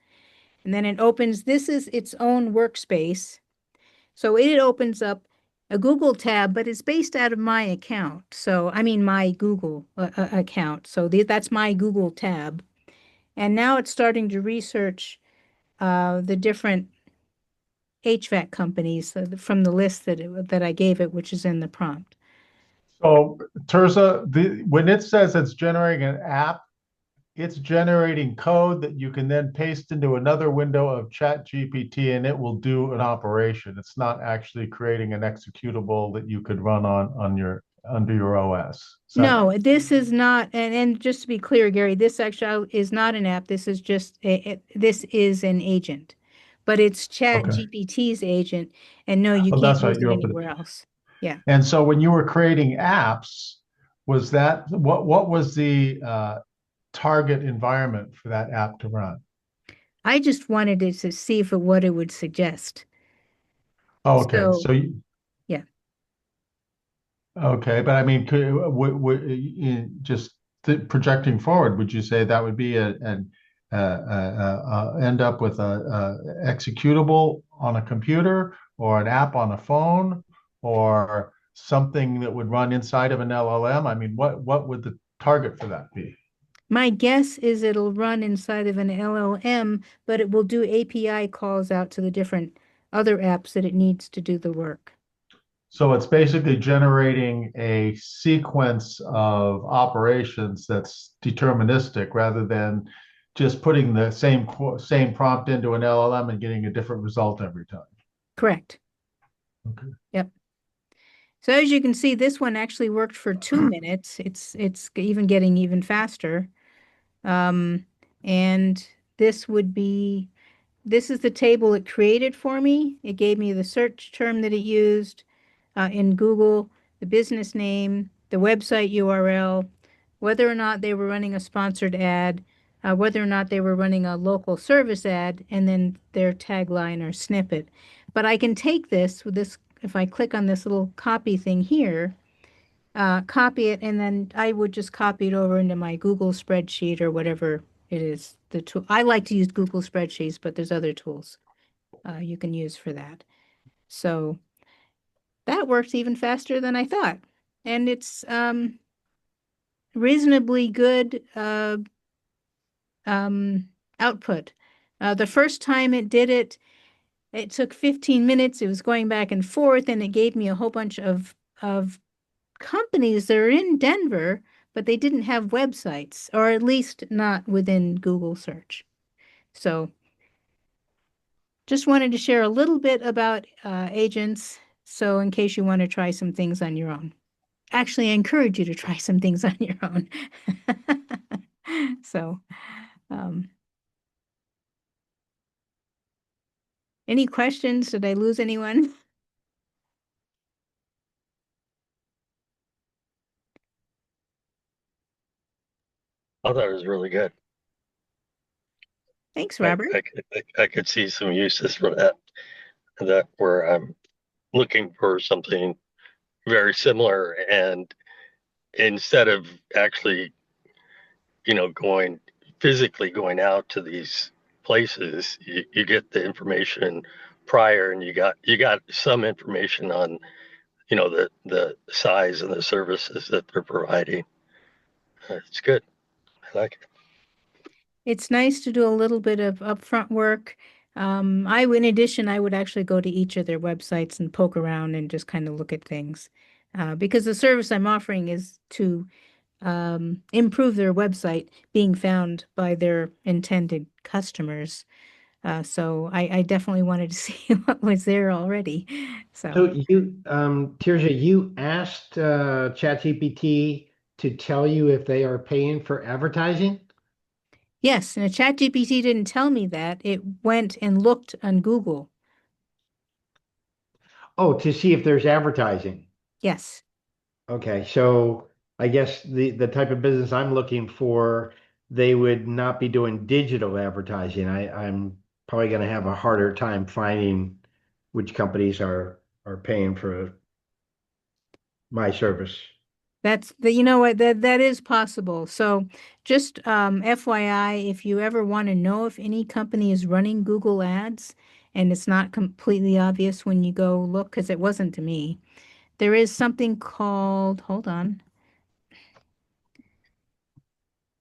and then it opens, this is its own workspace. So it opens up a Google tab, but it's based out of my account. So, I mean, my Google account. So that's my Google tab. And now it's starting to research the different HVAC companies from the list that I gave it, which is in the prompt. So Terza, when it says it's generating an app, it's generating code that you can then paste into another window of ChatGPT and it will do an operation. It's not actually creating an executable that you could run on your under your OS. No, this is not, and just to be clear, Gary, this actually is not an app. This is just this is an agent, but it's Okay. ChatGPT's agent, and no, you Oh, can't that's use right. it You open anywhere else. Yeah. And so when you were creating apps, was that what was the target environment for that app to run? I just wanted it to see what it would suggest. Oh, okay. So, yeah. Okay, but I mean, just projecting forward, would you say that would be an end up with a executable on a computer or an app on a phone or something that would run inside of an LLM? I mean, what would the target for that be? My guess is it'll run inside of an LLM, but it will do API calls out to the different other apps that it needs to do the work. So it's basically generating a sequence of operations that's deterministic rather than just putting the same prompt into an LLM and getting a different result every time. Correct. Okay. Yep. So as you can see, this one actually worked for 2 minutes. It's even getting even faster. And this is the table it created for me. It gave me the search term that it used in Google, the business name, the website URL, whether or not they were running a sponsored ad, whether or not they were running a local service ad, and then their tagline or snippet. But I can take this with this, if I click on this little copy thing here, copy it, and then I would just copy it over into my Google spreadsheet or whatever it is. The tool I like to use Google spreadsheets, but there's other tools you can use for that. So that works even faster than I thought, and it's reasonably good output. The first time it did it, it took 15 minutes. It was going back and forth, and it gave me a whole bunch of companies that are in Denver, but they didn't have websites, or at least not within Google search. So just wanted to share a little bit about agents. So in case you want to try some things on your own. Actually, I encourage you to try some things on your own. So, any questions? Did I lose anyone? I thought it was really good. Thanks, I, Robert. I could see some uses for that where I'm looking for something very similar, and instead of actually, going physically going out to these places, you get the information prior, and you got some information on, the size and the services that they're providing. It's good. I like it. It's nice to do a little bit of upfront work. In addition, I would actually go to each of their websites and poke around and just kind of look at things. Because the service I'm offering is to improve their website being found by their intended customers. So I definitely wanted to see what was there already. So you, Terza, you asked ChatGPT to tell you if they are paying for advertising? Yes, and ChatGPT didn't tell me that. It went and looked on Google. Oh, to see if there's advertising. Yes. Okay, so I guess the type of business I'm looking for, they would not be doing digital advertising. I'm probably going to have a harder time finding which companies are paying for my service. That's the, you know what, that is possible. So just FYI, if you ever want to know if any company is running Google Ads and it's not completely obvious when you go look, because it wasn't to me, there is something called, hold on.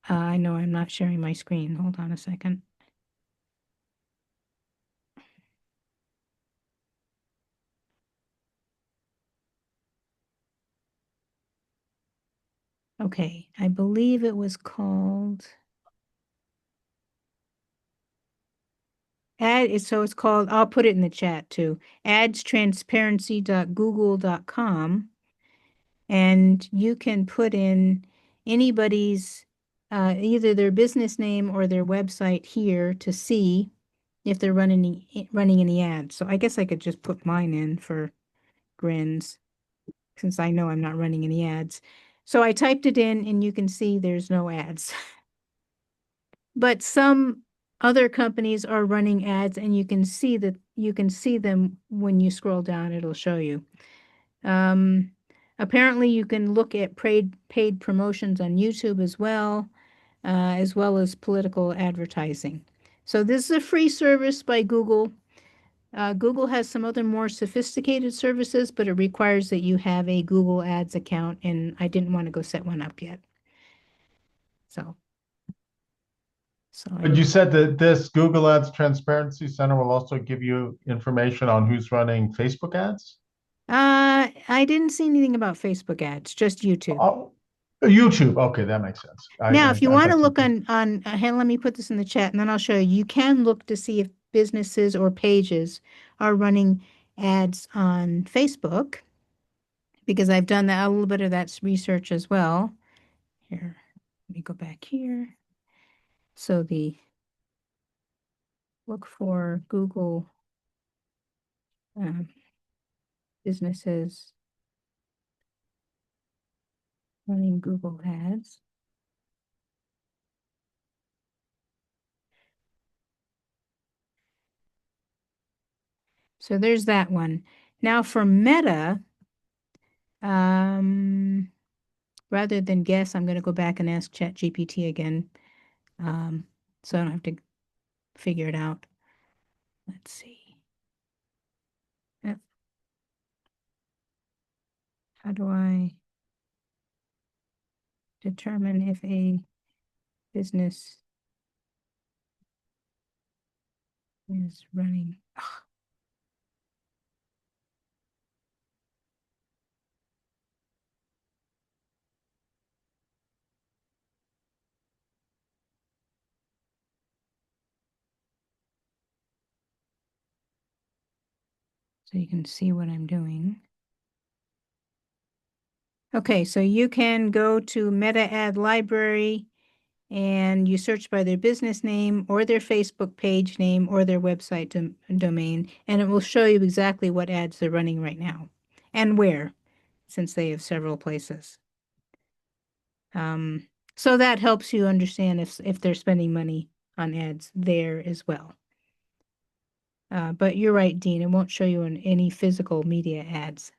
I know I'm not sharing my screen. Hold on a second. Okay, I believe it was called so it's called, I'll put it in the chat too, adstransparency.google.com. And you can put in anybody's either their business name or their website here to see if they're running any ads. So I guess I could just put mine in for grins since I know I'm not running any ads. So I typed it in and you can see there's no ads. But some other companies are running ads and you can see them when you scroll down, it'll show you. Um, Apparently you can look at paid promotions on YouTube as well as political advertising. So this is a free service by Google. Google has some other more sophisticated services, but it requires that you have a Google Ads account, and I didn't want to go set one up yet. So, But you said that this Google Ads Transparency Center will also give you information on who's running Facebook ads? I didn't see anything about Facebook ads, just YouTube. Oh, YouTube. Okay, that makes sense. Now, if you I want to got look confused. let me put this in the chat and then I'll show you. You can look to see if businesses or pages are running ads on Facebook because I've done that, a little bit of that research as well. Here, let me go back here. So look for Google um, businesses running Google ads. So there's that one. Now for Meta, rather than guess, I'm going to go back and ask ChatGPT again. So I don't have to figure it out. Let's see. Yep. How do I determine if a business is running? Ugh. So you can see what I'm doing. Okay, so you can go to Meta Ad Library and you search by their business name or their Facebook page name or their website domain, and it will show you exactly what ads they're running right now and where, since they have several places. So that helps you understand if they're spending money on ads there as well. But you're right, Dean, it won't show you in any physical media ads.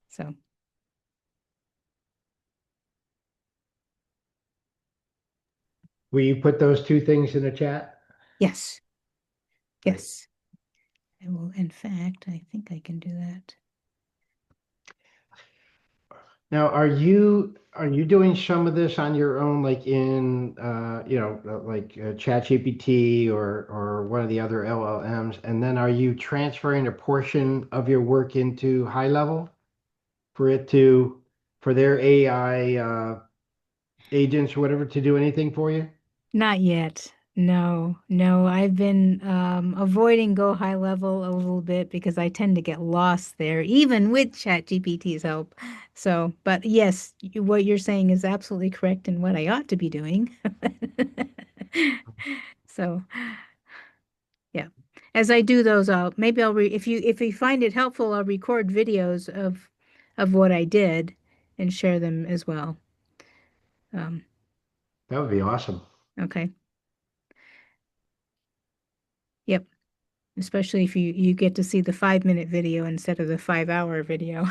So Will you put those two things in the chat? yes, yes. I will, in fact, I think I can do that. Now, are you doing some of this on your own, like in like ChatGPT or one of the other LLMs, and then are you transferring a portion of your work into high level for their AI agents or whatever to do anything for you? Not yet. No, no, I've been avoiding Go High Level a little bit because I tend to get lost there, even with ChatGPT's help. So, but yes, what you're saying is absolutely correct and what I ought to be doing. So, yeah. As I do those, I'll if you find it helpful, I'll record videos of what I did and share them as well. Um, That would be awesome. okay. Yep. Especially if you get to see the 5-minute video instead of the 5-hour video.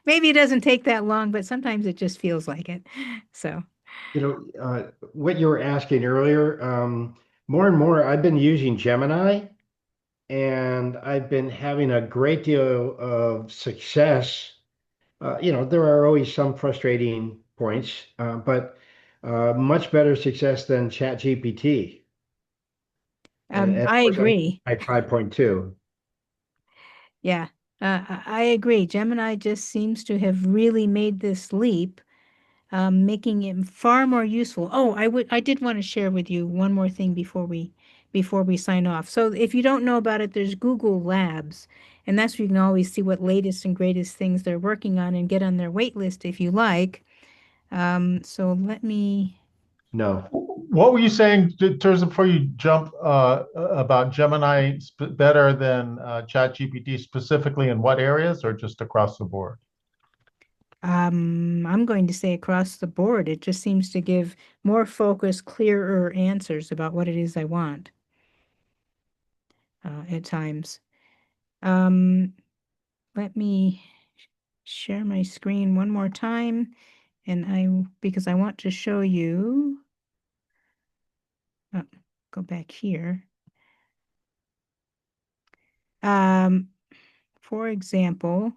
Maybe it doesn't take that long, but sometimes it just feels like it. So, What you were asking earlier, more and more, I've been using Gemini, and I've been having a great deal of success. There are always some frustrating points, but much better success than ChatGPT. And of I course, I'm agree. at 5.2. Yeah, I agree. Gemini just seems to have really made this leap, making it far more useful. Oh, I did want to share with you one more thing before we sign off. So if you don't know about it, there's Google Labs, and that's where you can always see what latest and greatest things they're working on and get on their wait list if you like. So let me. No. What were you saying, Terza, before you jump about Gemini better than ChatGPT, specifically in what areas or just across the board? I'm going to say across the board, it just seems to give more focused, clearer answers about what it is I want at times. Um, Let me share my screen one more time, and because I want to show you. Oh, go back here. Um, for example,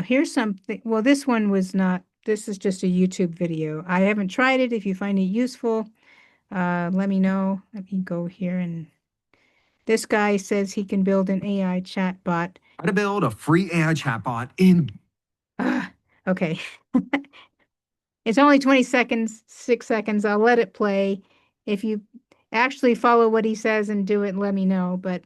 here's something. Well, this one was not. This is just a YouTube video. I haven't tried it. If you find it useful, let me know. Let me go here, and this guy says he can build an AI chatbot. How to build a free AI chatbot in. Okay. It's only 20 seconds, 6 seconds. I'll let it play. If you actually follow what he says and do it, let me know. But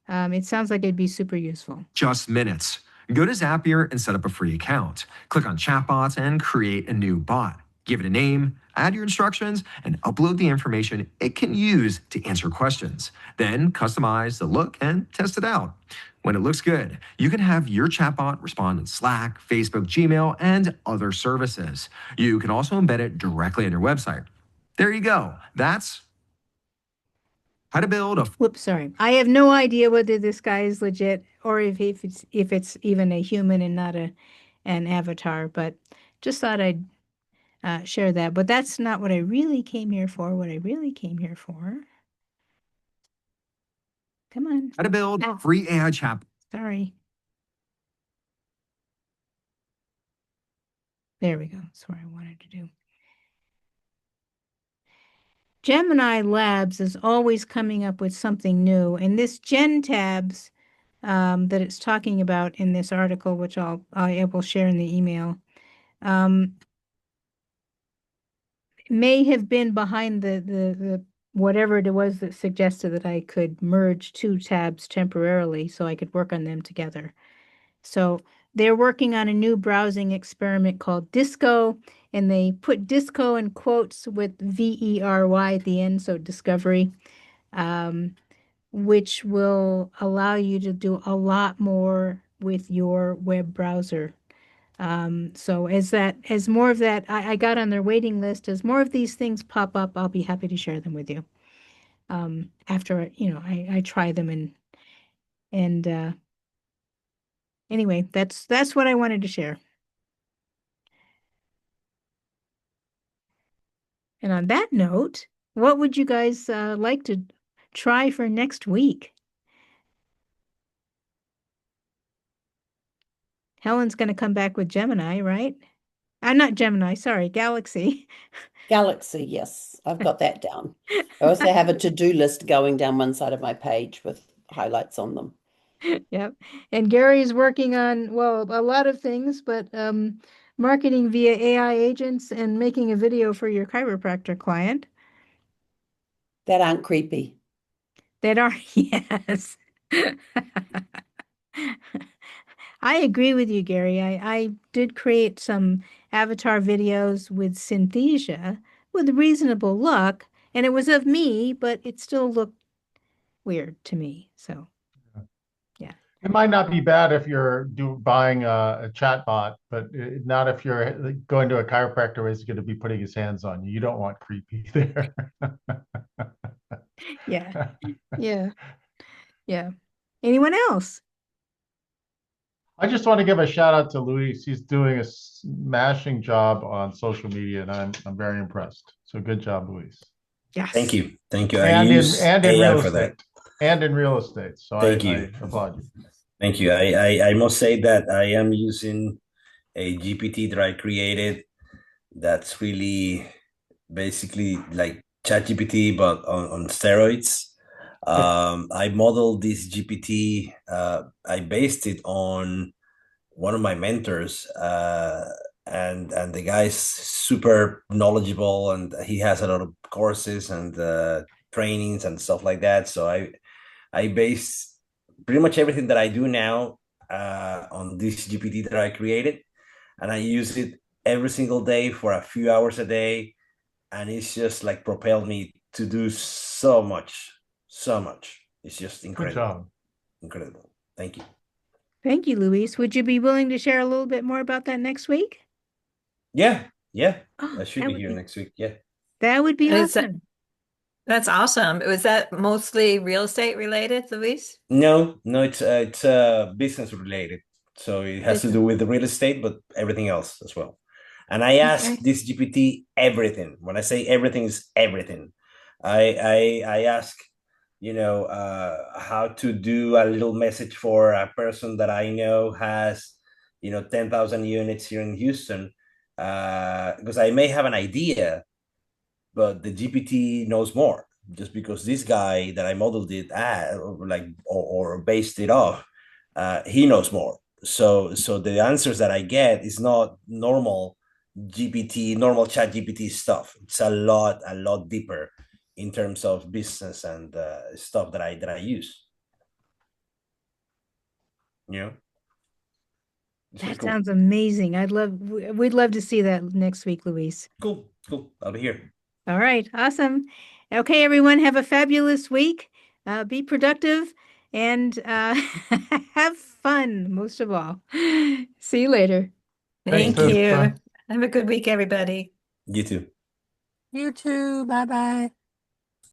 it sounds like it'd be super useful. Just minutes. Go to Zapier and set up a free account. Click on chatbots and create a new bot. Give it a name, add your instructions, and upload the information it can use to answer questions. Then customize the look and test it out. When it looks good, you can have your chatbot respond in Slack, Facebook, Gmail, and other services. You can also embed it directly on your website. There you go. That's how to build a. Whoops, sorry. I have no idea whether this guy is legit or if it's even a human and not an avatar, but just thought I'd share that. But that's not what I really came here for. What I really came here for. Come on. How to build free AI chat. Sorry. There we go. That's what I wanted to do. Gemini Labs is always coming up with something new, and this Gen tabs that it's talking about in this article, which I will share in the email, may have been behind the whatever it was that suggested that I could merge two tabs temporarily so I could work on them together. So they're working on a new browsing experiment called Disco, and they put Disco in quotes with VERY at the end, so discovery, which will allow you to do a lot more with your web browser. So as more of that, I got on their waiting list. As more of these things pop up, I'll be happy to share them with you. After, I try them and anyway, that's what I wanted to share. And on that note, what would you guys like to try for next week? Helen's going to come back with Gemini, right? Not Gemini, sorry, Galaxy. Galaxy, yes, I've got that down. I also have a to-do list going down one side of my page with highlights on them. Yep. And Gary's working on, well, a lot of things, but marketing via AI agents and making a video for your chiropractor client That aren't creepy. that are, yes. I agree with you, Gary. I did create some avatar videos with Synthesia with reasonable luck, and it was of me, but it still looked weird to me. So, yeah. It might not be bad if you're buying a chat bot, but not if you're going to a chiropractor where he's going to be putting his hands on you. You don't want creepy there. Yeah. Yeah. Yeah. Anyone else? I just want to give a shout out to Luis. He's doing a smashing job on social media, and I'm very impressed. So good job, Luis. Yes. Thank you. Thank you. I And use in AI real for estate. that. And in real estate. So Thank I you. applaud you. Thank you. I must say that I am using a GPT that I created that's really basically like ChatGPT, but on steroids. I modeled this GPT. I based it on one of my mentors, and the guy's super knowledgeable, and he has a lot of courses and trainings and stuff like that. So I base pretty much everything that I do now on this GPT that I created, and I use it every single day for a few hours a day, and it's just like propelled me to do so much, so much. It's just Good incredible, job. incredible. Thank you. Thank you, Luis. Would you be willing to share a little bit more about that next week? Yeah, Oh, I should that be would here be next week. Yeah. that would be Is that, awesome. that's awesome. Was that mostly real estate related, Luis? No, it's business related. So it has to do with the real estate, but everything else as well. And I Okay. ask this GPT everything. When I say everything, is everything. I ask, how to do a little message for a person that I know has, 10,000 units here in Houston. Because I may have an idea, but the GPT knows more, just because this guy that I modeled it at, or based it off, he knows more. So the answers that I get is not normal chat GPT stuff. It's a lot deeper in terms of business and stuff that I use. That Cool. sounds amazing. We'd love to see that next week, Luis. Cool. I'll be here. All right, awesome. Okay, everyone, have a fabulous week. Be productive and have fun, most of all. See you later. Thanks, Thank you. Terza. Have a good week, everybody. You too. You too. Bye bye.